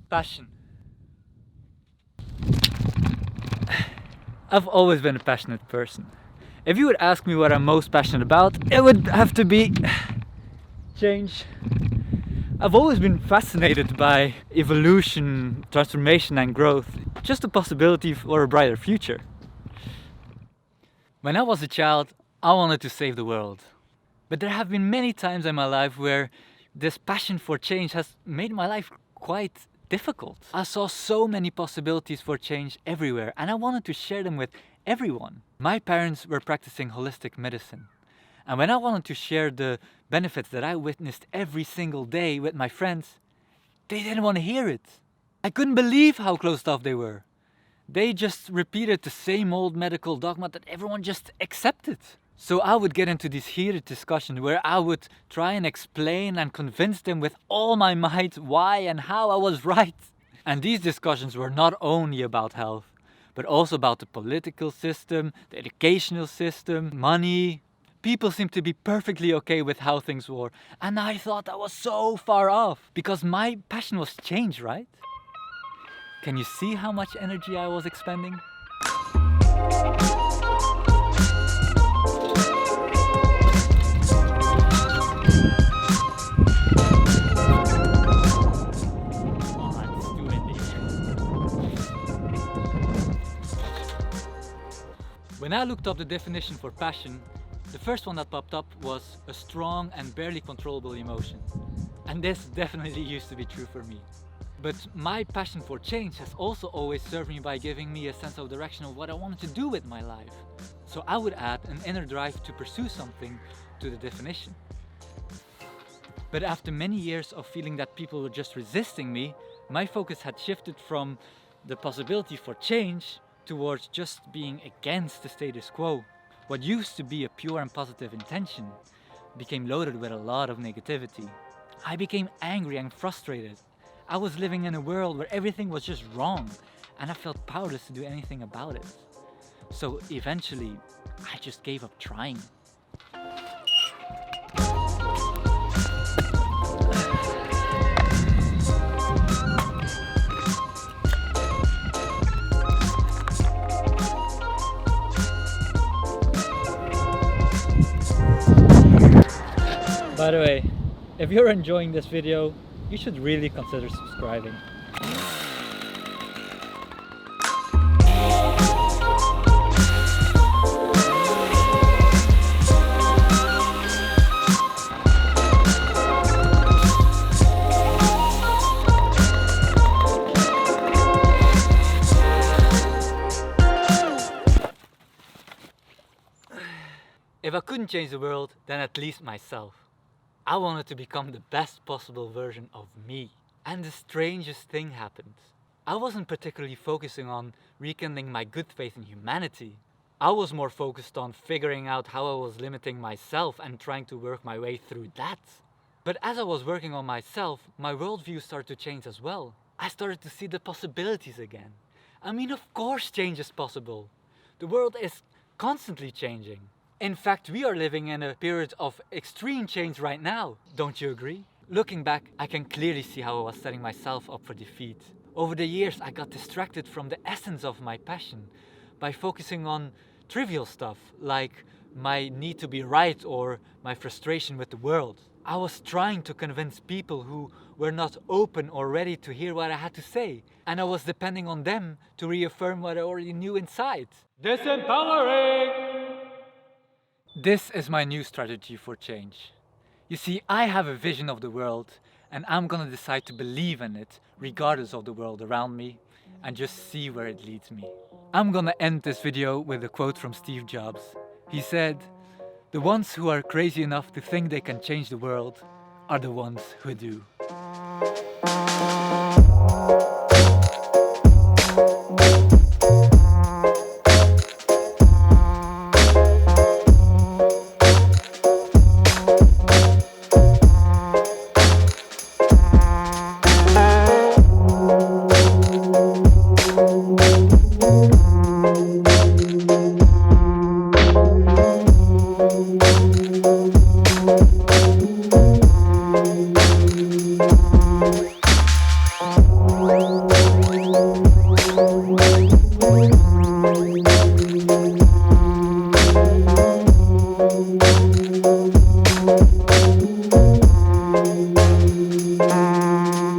Passion. I've always been a passionate person. If you would ask me what I'm most passionate about, it would have to be change. I've always been fascinated by evolution, transformation, and growth. Just the possibility for a brighter future. When I was a child, I wanted to save the world. But there have been many times in my life where this passion for change has made my life quite difficult. I saw so many possibilities for change everywhere, and I wanted to share them with everyone. My parents were practicing holistic medicine, and when I wanted to share the benefits that I witnessed every single day with my friends, they didn't want to hear it. I couldn't believe how closed off they were. They just repeated the same old medical dogma that everyone just accepted. So I would get into these heated discussions where I would try and explain and convince them with all my might why and how I was right. And these discussions were not only about health, but also about the political system, the educational system, money. People seemed to be perfectly okay with how things were, and I thought I was so far off, because my passion was change, right? Can you see how much energy I was expending? When I looked up the definition for passion, the first one that popped up was a strong and barely controllable emotion. And this definitely used to be true for me. But my passion for change has also always served me by giving me a sense of direction of what I wanted to do with my life. So I would add an inner drive to pursue something to the definition. But after many years of feeling that people were just resisting me, my focus had shifted from the possibility for change towards just being against the status quo. What used to be a pure and positive intention became loaded with a lot of negativity. I became angry and frustrated. I was living in a world where everything was just wrong, and I felt powerless to do anything about it. So eventually, I just gave up trying. By the way, if you're enjoying this video, you should really consider subscribing. If I couldn't change the world, then at least myself. I wanted to become the best possible version of me. And the strangest thing happened. I wasn't particularly focusing on rekindling my good faith in humanity. I was more focused on figuring out how I was limiting myself and trying to work my way through that. But as I was working on myself, my worldview started to change as well. I started to see the possibilities again. I mean, of course change is possible. The world is constantly changing. In fact, we are living in a period of extreme change right now. Don't you agree? Looking back, I can clearly see how I was setting myself up for defeat. Over the years, I got distracted from the essence of my passion by focusing on trivial stuff like my need to be right or my frustration with the world. I was trying to convince people who were not open or ready to hear what I had to say, and I was depending on them to reaffirm what I already knew inside. Disempowering! This is my new strategy for change. You see, I have a vision of the world, and I'm gonna decide to believe in it regardless of the world around me and just see where it leads me. I'm gonna end this video with a quote from Steve Jobs. He said, "The ones who are crazy enough to think they can change the world are the ones who do."